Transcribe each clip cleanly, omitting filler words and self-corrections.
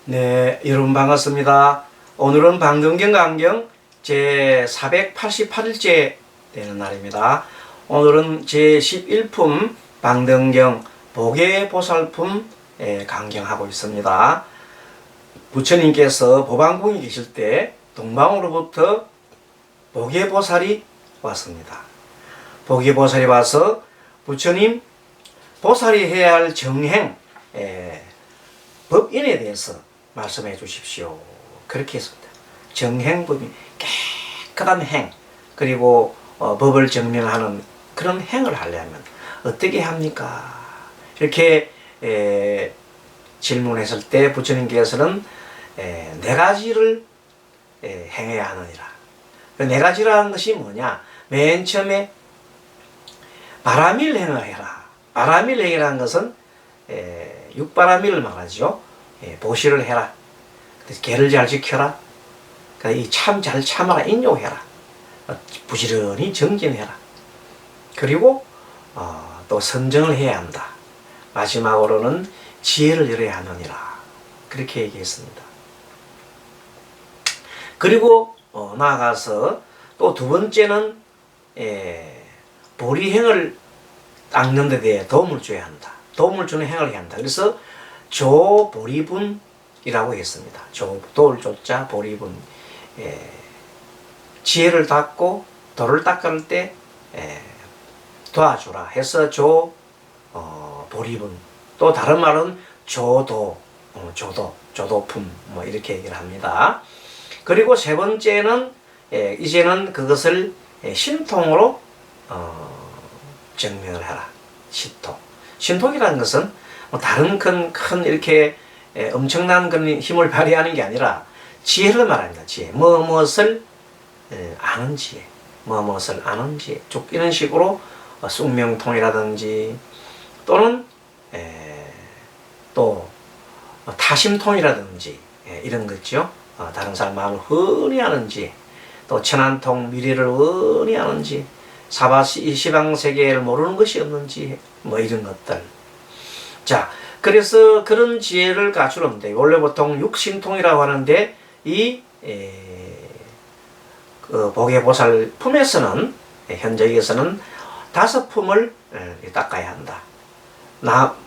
네, 여러분 반갑습니다. 오늘은 방등경 강경 제 488일째 되는 날입니다. 오늘은 제 11품 방등경 보계보살품 강경하고 있습니다. 부처님께서 보방궁에 계실 때 동방으로부터 보계보살이 왔습니다. 보계보살이 와서 부처님 보살이 해야 할 정행 법인에 대해서 말씀해 주십시오. 그렇게 했습니다. 정행법인, 깨끗한 행, 그리고 법을 정명하는 그런 행을 하려면 어떻게 합니까? 이렇게 질문했을 때 부처님께서는 네 가지를 행해야 하느니라. 그 네 가지라는 것이 뭐냐? 맨 처음에 바라밀행을 해라. 바라밀행이라는 것은 육바라밀을 말하죠. 보시를 해라. 계를 잘 지켜라. 이 참 잘 참아라. 인용해라. 부지런히 정진해라. 그리고 또 선정을 해야 한다. 마지막으로는 지혜를 열어야 하느니라. 그렇게 얘기했습니다. 그리고 나아가서 또 두 번째는 보리행을 닦는 데 대해 도움을 줘야 한다. 도움을 주는 행을 해야 한다. 그래서 조보리분이라고 했습니다. 도를 조자 보리분. 지혜를 닦고 도를 닦을 때 도와주라 해서 보리분. 또 다른 말은 조도품 뭐 이렇게 얘기를 합니다. 그리고 세 번째는 이제는 그것을 신통으로 증명을 해라. 신통. 신통이라는 것은 다른 큰 이렇게 엄청난 힘을 발휘하는 게 아니라 지혜를 말합니다. 지혜. 무엇을 아는 지혜. 무엇을 아는 지혜. 이런 식으로 숙명통이라든지 또는 또 타심통이라든지 이런 거죠. 다른 사람 마음을 흔히 아는 지혜. 또 천안통 미래를 흔히 아는 지혜. 시방 세계를 모르는 것이 없는지 뭐 이런 것들. 자, 그래서 그런 지혜를 갖추는데 원래 보통 육신통이라고 하는데 이 그 보계보살 품에서는 현저에서는 5품을 닦아야 한다.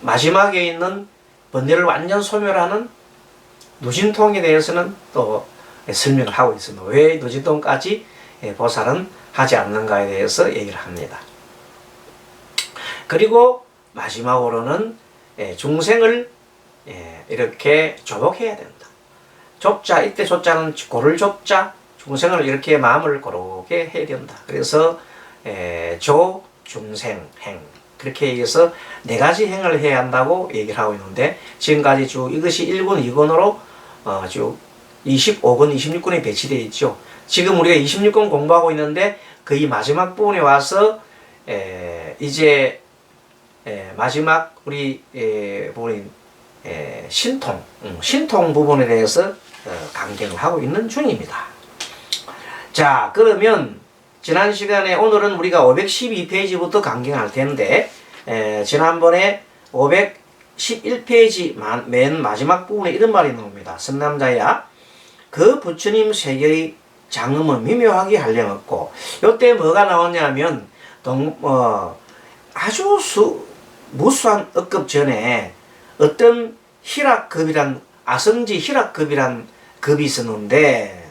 마지막에 있는 번뇌를 완전 소멸하는 누진통에 대해서는 또 설명을 하고 있습니다. 왜 누진통까지 보살은 하지 않는가에 대해서 얘기를 합니다. 그리고 마지막으로는 중생을 이렇게 조복해야 된다. 좁자, 이때 좁자는 고를 좁자, 중생을 이렇게 마음을 고르게 해야 된다. 그래서 중생행 그렇게 얘기해서 네 가지 행을 해야 한다고 얘기를 하고 있는데 지금까지 쭉 이것이 1권, 2권으로 쭉 25권, 26권에 배치되어 있죠. 지금 우리가 26권 공부하고 있는데 거의 마지막 부분에 와서 이제 마지막 우리 부분인 신통 부분에 대해서 강경을 하고 있는 중입니다. 자, 그러면 지난 시간에 오늘은 우리가 512페이지부터 강경할 텐데 지난번에 511페이지 맨 마지막 부분에 이런 말이 나옵니다. 선남자야, 그 부처님 세계의 장엄은 미묘하게 하려먹고, 요때 뭐가 나오냐면 아주 무수한 억급 전에 어떤 희락급이란 아성지 희락급이란 급이 있었는데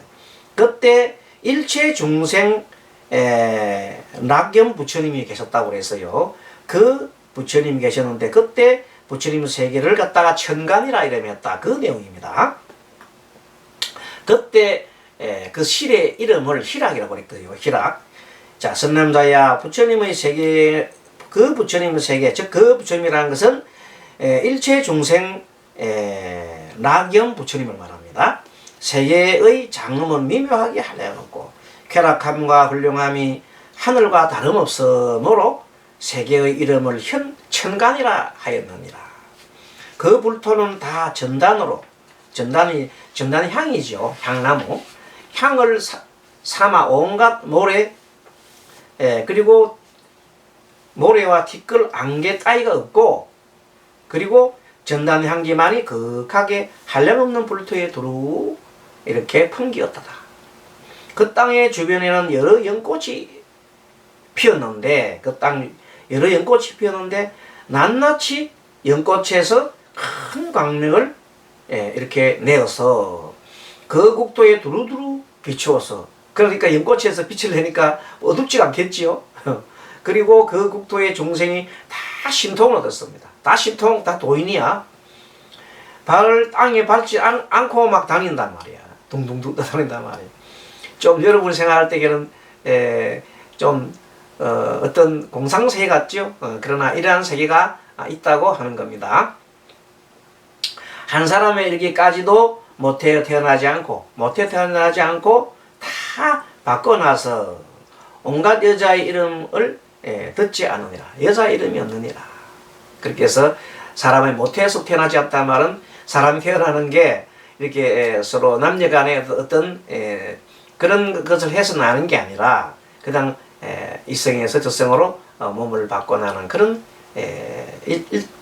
그때 일체 중생 낙염 부처님이 계셨다고 그래서요. 그 부처님이 계셨는데 그때 부처님 세계를 갖다가 천간이라 이름했다. 그 내용입니다. 그때 그 실의 이름을 희락이라고 그랬거든요. 희락. 자, 선남자야, 부처님의 세계, 그 부처님의 세계, 즉 그 부처님이라는 것은 일체 중생 낙염 부처님을 말합니다. 세계의 장엄은 미묘하게 하려놓고 쾌락함과 훌륭함이 하늘과 다름없으므로 세계의 이름을 천간이라 하였느니라. 그 불토는 다 전단으로, 전단이 향이죠. 향나무. 향을 삼아 온갖 모래, 그리고 모래와 티끌, 안개 따위가 없고, 그리고 전단 향기만이 극하게 한량없는 불토에 두루 이렇게 풍기었다다. 그 땅의 주변에는 여러 연꽃이 피었는데 그 땅 여러 연꽃이 피었는데 낱낱이 연꽃에서 큰 광명을 이렇게 내어서 그 국토에 두루두루 비추어서 그러니까 연꽃에서 빛을 내니까 어둡지 않겠지요. 그리고 그 국토의 중생이 다 신통을 얻었습니다. 다 신통, 다 도인이야. 발을 땅에 밟지 않고 막 다닌단 말이야. 둥둥둥 다닌단 말이야. 좀 여러분이 생각할 때에는 좀 어떤 공상세계 같죠. 그러나 이러한 세계가 있다고 하는 겁니다. 한 사람의 일기까지도 모태에 태어나지 않고 다 바꿔놔서 온갖 여자의 이름을 듣지 않으니라. 여자 이름이 없느니라. 그렇게 해서 사람의 모태에서 태어나지 않단 말은 사람이 태어나는 게 이렇게 서로 남녀 간의 어떤 그런 것을 해서 나는 게 아니라 그냥 이성에서 저성으로 몸을 바꿔나는 그런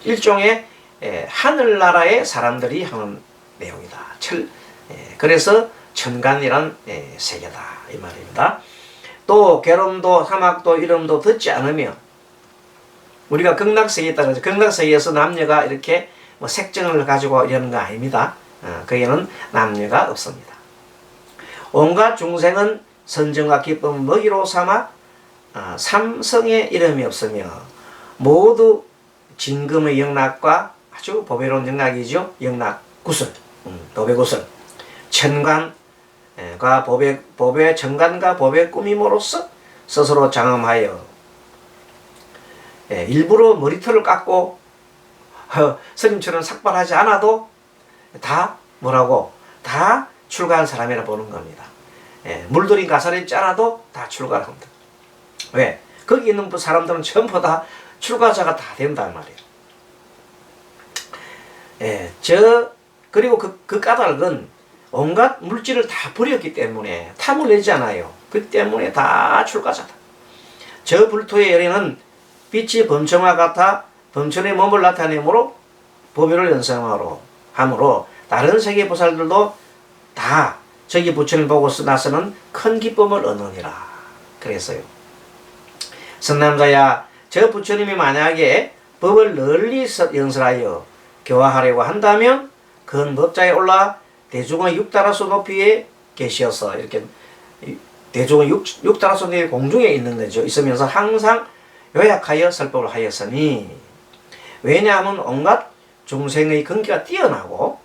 일종의 하늘나라의 사람들이 하는 내용이다. 그래서 천간이란 세계다 이 말입니다. 또 괴롬도 사막도 이름도 듣지 않으며 우리가 극락세계에 있다고 극락세계에서 남녀가 이렇게 뭐 색정을 가지고 이러는 거 아닙니다. 거기에는 남녀가 없습니다. 온갖 중생은 선정과 기쁨 먹이로 삼아 삼성의 이름이 없으며 모두 진금의 영락과 아주 보배로운 영락이죠. 영락 구슬, 도배구슬, 천간과 보배 천간과 보배 꾸밈으로써 스스로 장엄하여 일부러 머리털을 깎고 스님처럼 삭발하지 않아도 다 뭐라고 다 출가한 사람이라 보는 겁니다. 물들인 가사를 입지 않아도 다 출가합니다. 왜? 거기 있는 사람들은 전부 다 출가자가 다 된단 말이에요. 그리고 그 까닭은 온갖 물질을 다 버렸기 때문에 탐을 내지 않아요. 그 때문에 다 출가자다. 저 불토의 열에는 빛이 범천과 같아 범천의 몸을 나타내므로 보배를 연상하므로 다른 세계 보살들도 다 저기 부처를 보고 나서는 큰 기쁨을 얻느니라. 그랬어요. 선남자야, 저 부처님이 만약에 법을 널리 연설하여 교화하려고 한다면 그 법자에 올라 대중의 6다라소 높이에 계시어서 이렇게 대중의 6다라소 높이 공중에 있는 거죠. 있으면서 항상 요약하여 설법을 하였으니 왜냐하면 온갖 중생의 근기가 뛰어나고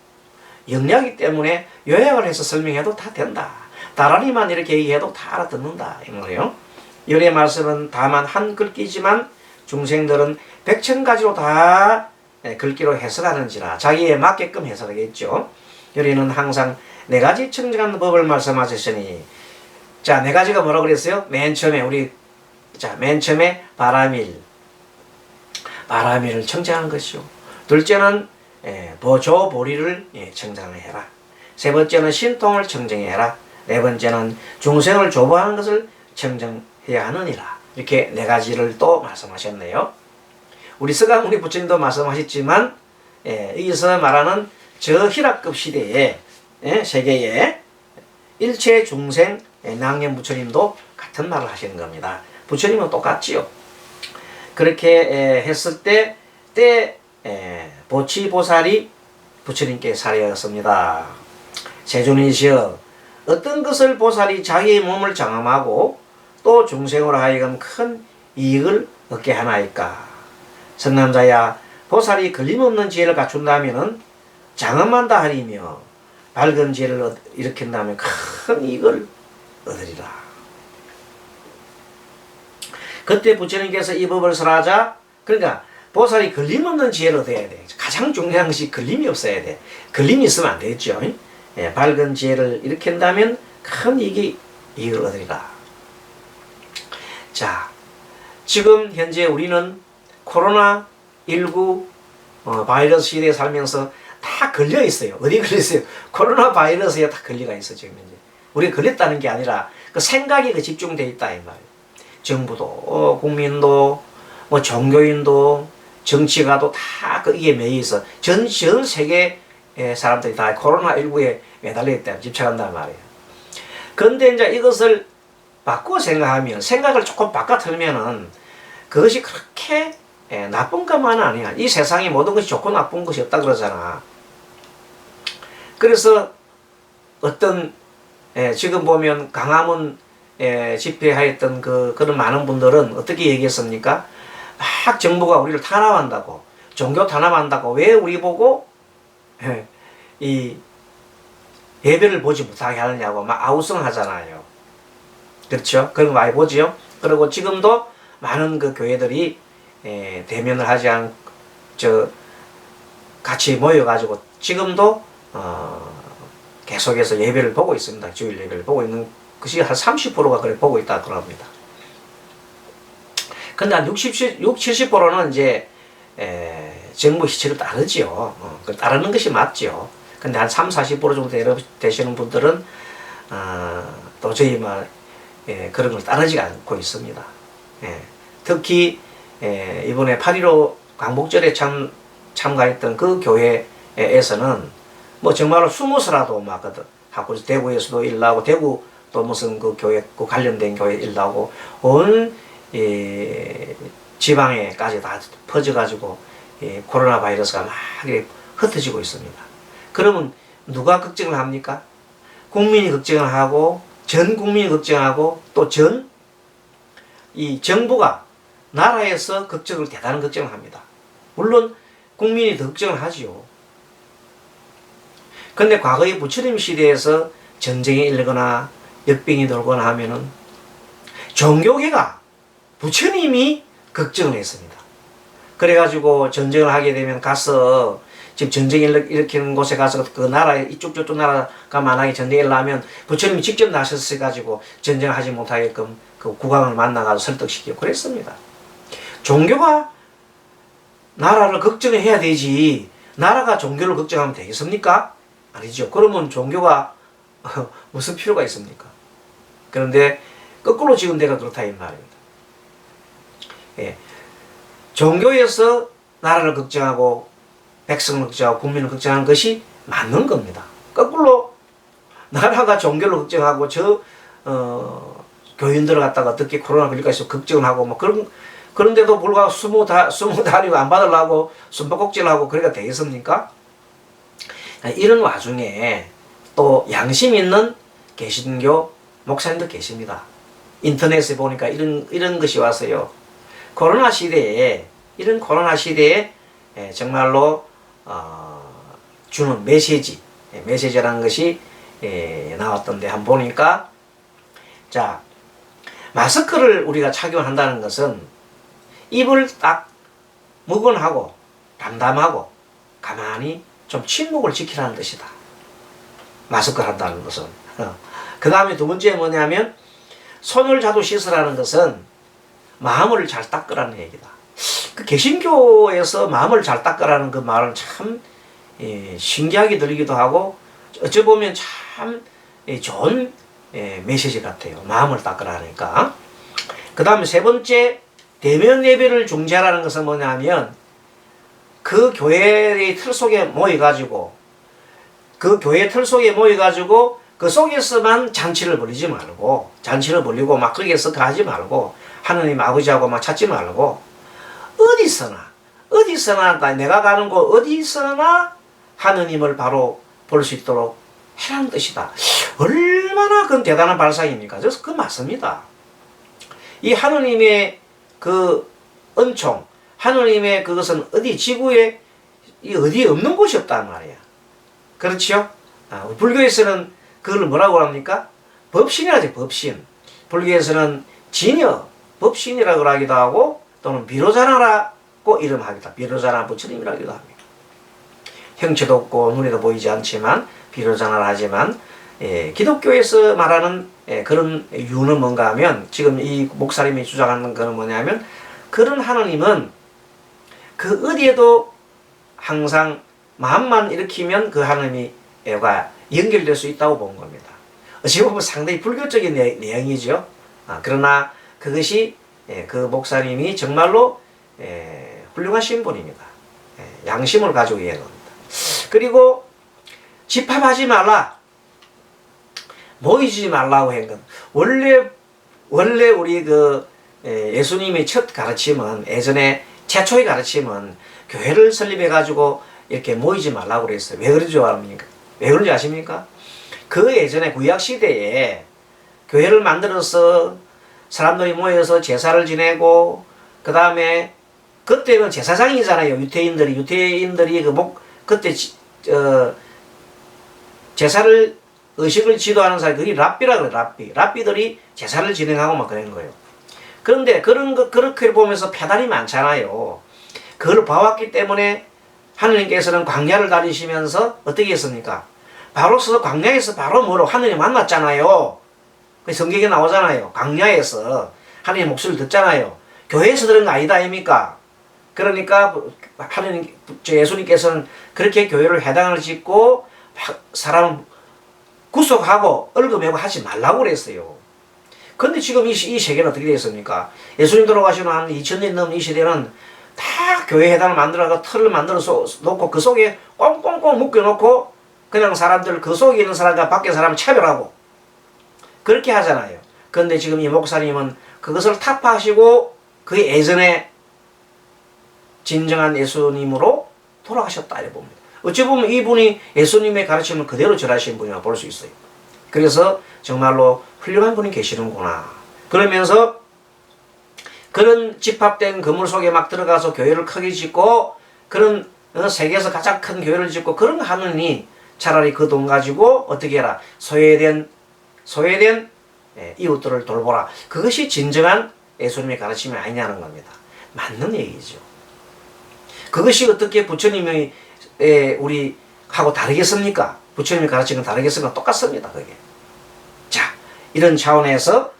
영리하기 때문에 요약을 해서 설명해도 다 된다. 다라리만 이렇게 얘기해도 다 알아듣는다. 이 말이에요. 열의 말씀은 다만 한 글귀지만 중생들은 백천가지로 다 글귀로 해석하는지라 자기에 맞게끔 해석하겠죠. 열에는 항상 네 가지 청정한 법을 말씀하셨으니 자, 네 가지가 뭐라고 그랬어요? 맨 처음에 맨 처음에 바라밀을 청정하는 것이요. 둘째는 보조보리를 청정해라. 세 번째는 신통을 청정해라. 네 번째는 중생을 조보하는 것을 청정해야 하느니라. 이렇게 네 가지를 또 말씀하셨네요. 우리 서가모니 부처님도 말씀하셨지만 여기서 말하는 저 희락급 시대에 세계에 일체 중생 낭년 부처님도 같은 말을 하시는 겁니다. 부처님은 똑같지요. 그렇게 했을 때 보치보살이 부처님께 사례였습니다. 세존이시여, 어떤 것을 보살이 자기의 몸을 장엄하고 또 중생으로 하여금 큰 이익을 얻게 하나이까? 선남자야, 보살이 걸림없는 지혜를 갖춘다면 장엄한다 하리며 밝은 지혜를 일으킨다면 큰 이익을 얻으리라. 그때 부처님께서 이 법을 설하자, 그러니까 보살이 걸림없는 지혜를 얻어야 돼. 가장 중요한 것이 걸림이 없어야 돼. 걸림이 있으면 안 되겠죠. 밝은 지혜를 일으킨다면 큰 이익을 얻으리라. 자, 지금 현재 우리는 코로나19 바이러스 시대에 살면서 다 걸려 있어요. 어디 걸려 있어요? 코로나 바이러스에 다 걸려가 있어 지금 현재. 우리가 걸렸다는 게 아니라 그 생각이 집중돼 있다 이 말이에요. 정부도 국민도 종교인도 정치가도 다 거기에 매여 있어. 전 세계 사람들이 다 코로나19에 매달려 있다 집착한단 말이에요. 그런데 이제 이것을 바꾸어 생각하면, 생각을 조금 바꿔틀면은 그것이 그렇게 나쁜 것만은 아니야. 이 세상에 모든 것이 좋고 나쁜 것이 없다 그러잖아. 그래서 어떤 지금 보면 강화문 집회하였던 그런 많은 분들은 어떻게 얘기했습니까? 막 정부가 우리를 탄압한다고, 종교 탄압한다고, 왜 우리 보고 이 예배를 보지 못하게 하느냐고 막 아우성하잖아요. 그렇죠? 그런 거 많이 보지요. 그리고 지금도 많은 그 교회들이 대면을 하지 같이 모여가지고 지금도 계속해서 예배를 보고 있습니다. 주일 예배를 보고 있는 것이 한 30%가 그래 보고 있다 그럽니다. 근데 한 70%는 이제 정부 희치를 따르지요. 따르는 것이 맞죠. 근데 한 30-40% 정도 되시는 분들은 도저히 그런 걸 따르지 않고 있습니다. 특히 이번에 8.15 광복절에 참가했던 그 교회에서는 뭐 정말로 숨어서라도 막 하고, 대구에서도 일 나오고, 대구 또 무슨 그 교회 그 관련된 교회 일 나오고, 온 지방에까지 다 퍼져가지고 코로나 바이러스가 막 흩어지고 있습니다. 그러면 누가 걱정을 합니까? 국민이 걱정을 하고, 전 국민이 걱정하고, 또 이 정부가 나라에서 대단한 걱정을 합니다. 물론 국민이 더 걱정을 하지요. 근데 과거의 부처님 시대에서 전쟁이 일거나 역병이 돌거나 하면은 종교계가 부처님이 걱정을 했습니다. 그래가지고 전쟁을 하게 되면 가서, 지금 전쟁을 일으키는 곳에 가서 그 나라, 이쪽 저쪽 나라가 만약에 전쟁이 일어나면 부처님이 직접 나서셔가지고 전쟁을 하지 못하게끔 그 국왕을 만나가지고 설득시키고 그랬습니다. 종교가 나라를 걱정해야 되지, 나라가 종교를 걱정하면 되겠습니까? 아니죠. 그러면 종교가 무슨 필요가 있습니까? 그런데 거꾸로 지금 내가 그렇다 이 말입니다. 종교에서 나라를 걱정하고 백성을 걱정하고 국민을 걱정하는 것이 맞는 겁니다. 거꾸로 나라가 종교를 걱정하고 교인들을 갖다가 어떻게 코로나 걸릴까 해서 걱정을 하고 뭐 그런데도 불구하고 숨어 다니고 안 받으려고 숨바꼭질을 하고 그래가 되겠습니까? 이런 와중에 또 양심 있는 개신교 목사님도 계십니다. 인터넷에 보니까 이런 것이 왔어요. 이런 코로나 시대에 정말로 주는 메시지라는 것이 나왔던데 한번 보니까, 자, 마스크를 우리가 착용한다는 것은 입을 딱 묵은하고 담담하고 가만히 좀 침묵을 지키라는 뜻이다. 마스크를 한다는 것은. 그 다음에 두 번째 뭐냐면, 손을 자주 씻으라는 것은 마음을 잘 닦으라는 얘기다. 그 개신교에서 마음을 잘 닦으라는 그 말은 참 신기하게 들리기도 하고, 어찌 보면 참 좋은 메시지 같아요. 마음을 닦으라니까. 그 다음에 세 번째, 대면 예배를 중재하라는 것은 뭐냐면, 그 교회의 틀 속에 모여가지고 그 속에서만 잔치를 벌이지 말고, 잔치를 벌이고 막 거기에서 가지 말고, 하느님 아버지하고 막 찾지 말고, 어디서나 내가 가는 곳 어디서나 하느님을 바로 볼 수 있도록 해라는 뜻이다. 얼마나 그건 대단한 발상입니까? 그래서 그 맞습니다. 이 하느님의 그 은총, 하느님의 그것은 어디 지구에 어디에 없는 곳이 없단 말이야. 그렇죠? 불교에서는 그걸 뭐라고 합니까? 법신이라지, 법신. 불교에서는 진여, 법신이라고 하기도 하고, 또는 비로자나라고 이름하기도, 비로자나 부처님이라기도 합니다. 형체도 없고 눈에도 보이지 않지만 비로자나라 하지만, 기독교에서 말하는 그런 이유는 뭔가 하면, 지금 이 목사님이 주장하는 것은 뭐냐면, 그런 하느님은 그 어디에도 항상 마음만 일으키면 그 하느님이 연결될 수 있다고 본 겁니다. 어찌 보면 상당히 불교적인 내용이죠. 그러나 그것이 그 목사님이 정말로 훌륭하신 분입니다. 양심을 가지고 이해합니다. 그리고 집합하지 말라, 모이지 말라고 한 건 원래 우리 예수님의 첫 가르침은, 예전에 최초의 가르침은 교회를 설립해 가지고 이렇게 모이지 말라고 그랬어요. 왜 그런지 아십니까? 그 예전에 구약 시대에 교회를 만들어서 사람들이 모여서 제사를 지내고, 그 다음에 그때는 제사장이잖아요. 유태인들이 그때 제사를, 의식을 지도하는 사람, 그게 랍비라 그래. 랍비들이 제사를 진행하고 막 그런 거예요. 그런데 그렇게 보면서 폐단이 많잖아요. 그걸 봐왔기 때문에 하느님께서는 광야를 다니시면서 어떻게 했습니까? 바로서 광야에서 바로 하느님 만났잖아요. 성경에 나오잖아요. 광야에서 하느님 목소리를 듣잖아요. 교회에서 들은 거 아니다 아닙니까? 그러니까 예수님께서는 그렇게 교회를 회당을 짓고 사람 구속하고 얼금매고 하지 말라고 그랬어요. 근데 지금 이 세계는 어떻게 되었습니까? 예수님 돌아가시고 한 2000년 넘은 이 시대는 다 교회 회당을 만들어서 틀을 만들어서 놓고 그 속에 꽁꽁꽁 묶여놓고 그냥 사람들, 그 속에 있는 사람과 밖에 사람을 차별하고 그렇게 하잖아요. 그런데 지금 이 목사님은 그것을 타파하시고 그 예전에 진정한 예수님으로 돌아가셨다 이렇게 봅니다. 어찌 보면 이분이 예수님의 가르침을 그대로 전하신 분이라고 볼 수 있어요. 그래서 정말로 훌륭한 분이 계시는구나. 그러면서 그런 집합된 건물 속에 막 들어가서 교회를 크게 짓고, 그런 세계에서 가장 큰 교회를 짓고 그런 거 하느니 차라리 그 돈 가지고 어떻게 해라, 소외된 이웃들을 돌보라. 그것이 진정한 예수님의 가르침이 아니냐는 겁니다. 맞는 얘기죠. 그것이 어떻게 부처님의 우리 하고 다르겠습니까? 부처님이 가르치는 다르겠습니까? 똑같습니다. 그게. 자, 이런 차원에서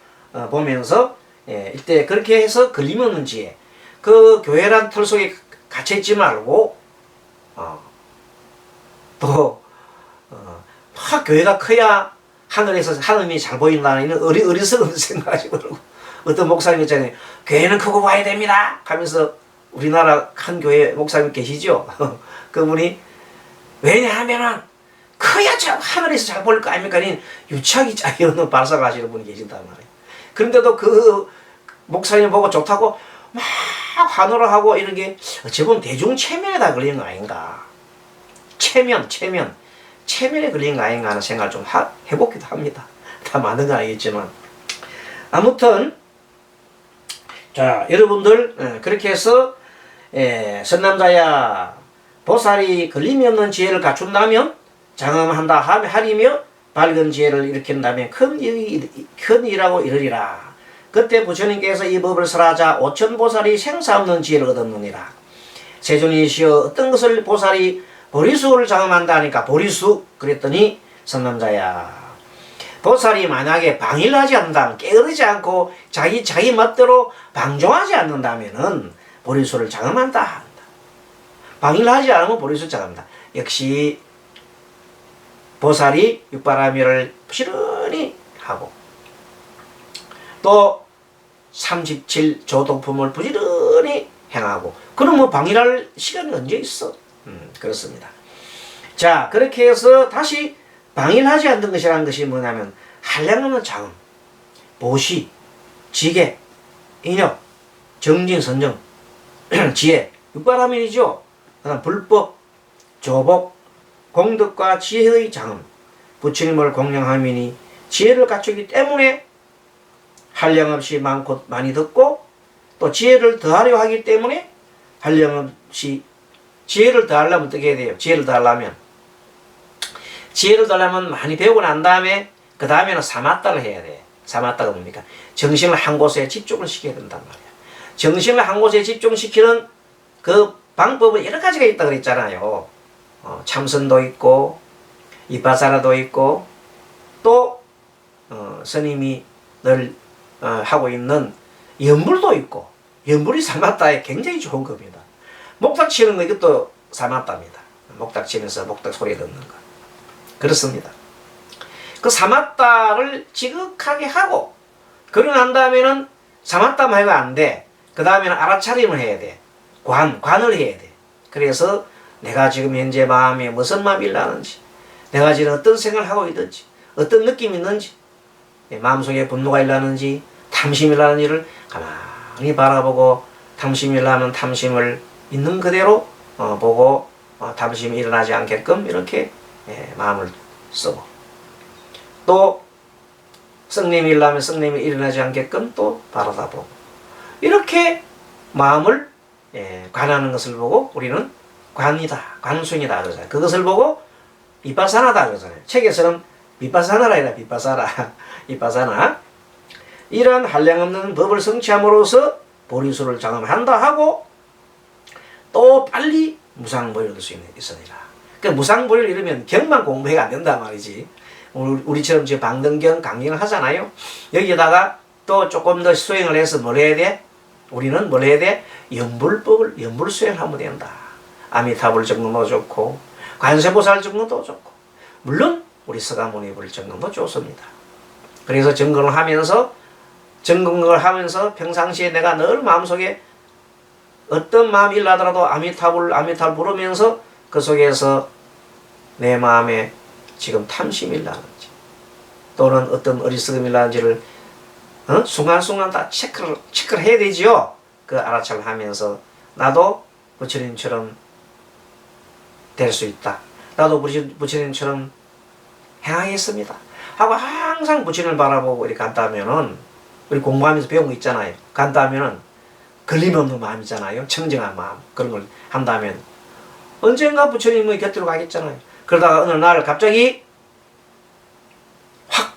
보면서 이때 그렇게 해서 걸림없는 지혜, 그 교회란 틀 속에 갇혀있지 말고 교회가 커야 하늘에서 하느님이 잘 보인다는 이런 어리석은 생각하시고, 어떤 목사님 있잖아요. 교회는 크고 봐야 됩니다 하면서, 우리나라 한 교회 목사님 계시죠? 그분이 왜냐하면은 커야 하늘에서 잘 보일 거 아닙니까? 유치하기 짜이는 발사가 하시는 분이 계신단 말이에요. 그런데도 그 목사님 보고 좋다고 막 환호를 하고 이런 게 어찌 보면 대중 체면에 다 걸린 거 아닌가. 체면에 걸린 거 아닌가 하는 생각을 좀 해보기도 합니다. 다 맞는 건 아니겠지만. 아무튼, 자, 여러분들, 그렇게 해서, 선남자야, 보살이 걸림이 없는 지혜를 갖춘다면, 장엄한다 하리며, 밝은 지혜를 일으킨다면 큰 일이라고 이르리라. 그때 부처님께서 이 법을 설하자 5000보살이 생사 없는 지혜를 얻었느니라. 세존이시여, 어떤 것을 보살이 보리수를 장엄한다 하니까 보리수 그랬더니, 선남자야, 보살이 만약에 방해를 하지 않는다면, 깨어르지 않고 자기 멋대로 방종하지 않는다면은 보리수를 장엄한다 한다. 방해를 하지 않으면 보리수를 장엄한다. 역시 보살이 육바라밀을 부지런히 하고, 또 37조동품을 부지런히 행하고, 그러면 방해할 시간이 언제 있어? 그렇습니다. 자, 그렇게 해서 다시 방해를 하지 않는 것이라는 것이 뭐냐면, 한량없는 장엄, 보시, 지계, 인욕, 정진, 선정, 지혜, 육바라밀이죠. 그다음 불법, 조복, 공덕과 지혜의 장엄, 부처님을 공양하미니 지혜를 갖추기 때문에 한량없이 많고 많이 듣고, 또 지혜를 더하려 하기 때문에 한량없이, 지혜를 더하려면 어떻게 해야 돼요? 지혜를 더하려면 많이 배우고 난 다음에 그 다음에는 사마따를 해야 돼. 사마따가 뭡니까? 정신을 한 곳에 집중을 시켜야 된단 말이야. 정신을 한 곳에 집중시키는 그 방법은 여러 가지가 있다고 그랬잖아요. 참선도 있고, 이파사나도 있고, 또 스님이 늘 하고 있는 연불도 있고, 연불이 사마따에 굉장히 좋은 겁니다. 목탁 치는 거, 이것도 사마따입니다. 목탁 치면서 목탁 소리 듣는 거. 그렇습니다. 그 사마따를 지극하게 하고, 그러고 난 다음에는 사마따만 해도 안 돼. 그 다음에는 알아차림을 해야 돼. 관을 해야 돼. 그래서 내가 지금 현재 마음에 무슨 마음이 일어나는지, 내가 지금 어떤 생각을 하고 있는지, 어떤 느낌이 있는지, 마음속에 분노가 일어나는지, 탐심이 일어나는지를 가만히 바라보고, 탐심이 일어나면 탐심을 있는 그대로 보고, 탐심이 일어나지 않게끔 이렇게 마음을 쓰고, 또 성님이 일어나면 성님이 일어나지 않게끔 또 바라다 보고, 이렇게 마음을 관하는 것을 보고 우리는 관이다, 관순이다 그러잖아요. 그것을 보고 비파사나다 그러잖아요. 책에서는 비파사나라 이라 비파사나 비파사나. 이러한 한량없는 법을 성취함으로써 보리수를 장엄한다 하고 또 빨리 무상보리를 얻을 수 있으니라. 그러니까 무상보리를 이루면 경만 공부해가 안 된단 말이지. 우리처럼 지금 방등경 강경을 하잖아요. 여기에다가 또 조금 더 수행을 해서 뭘 해야 돼? 우리는 뭘 해야 돼? 연불 수행을 하면 된다. 아미타불 정론도 좋고 관세보살 정론도 좋고 물론 우리 서가모니불 정론도 좋습니다. 그래서 정근을 하면서 평상시에 내가 늘 마음속에 어떤 마음이 일어나더라도 아미타불 부르면서 그 속에서 내 마음에 지금 탐심이 일어나는지 또는 어떤 어리석음이 일어나는지를 순간순간 다 체크를 해야 되지요. 그 알아차림 하면서 나도 부처님처럼 될 수 있다. 나도 부처님처럼 행하겠습니다. 하고 항상 부처님을 바라보고 이렇게 간다면은 우리 공부하면서 배운 거 있잖아요. 간다면은 걸림없는 마음이잖아요. 청정한 마음. 그런 걸 한다면 언젠가 부처님의 곁으로 가겠잖아요. 그러다가 어느 날 갑자기 확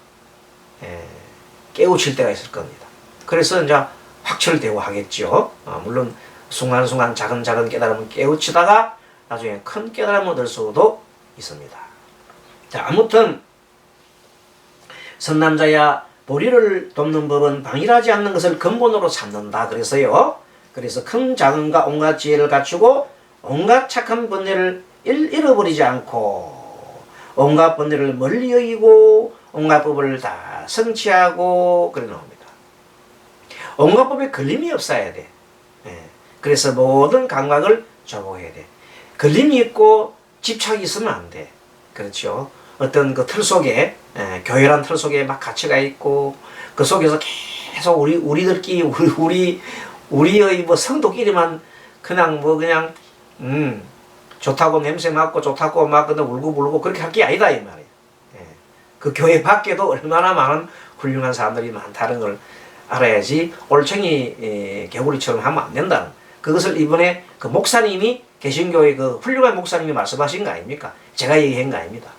깨우칠 때가 있을 겁니다. 그래서 이제 확철대오 하겠죠. 물론 순간순간 작은 깨달음을 깨우치다가 나중에 큰 깨달음을 얻을 수도 있습니다. 자, 아무튼 선남자야 보리를 돕는 법은 방일하지 않는 것을 근본으로 삼는다. 그래서요. 그래서 큰 작은가 온갖 지혜를 갖추고 온갖 착한 번뇌를 잃어버리지 않고 온갖 번뇌를 멀리 여기고 온갖 법을 다 성취하고 그래 나옵니다. 온갖 법에 걸림이 없어야 돼. 그래서 모든 감각을 조복해야 돼. 걸림이 있고 집착이 있으면 안 돼. 그렇죠. 어떤 그 틀 속에 교회란 틀 속에 막 갇혀가 있고 그 속에서 계속 우리들끼리 우리의 뭐 성도끼리만 그냥 좋다고 냄새 맡고 좋다고 막 근데 울고 그렇게 할 게 아니다 이 말이에요. 그 교회 밖에도 얼마나 많은 훌륭한 사람들이 많다는 걸 알아야지 올챙이 개구리처럼 하면 안 된다는. 그것을 이번에 그 목사님이 개신교의 그 훌륭한 목사님이 말씀하신 거 아닙니까? 제가 얘기한 거 아닙니다.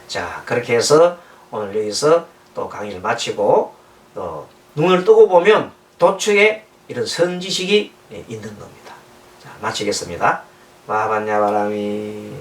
자, 그렇게 해서 오늘 여기서 또 강의를 마치고 또 눈을 뜨고 보면 도처에 이런 선지식이 있는 겁니다. 자, 마치겠습니다. 마하반야바라미.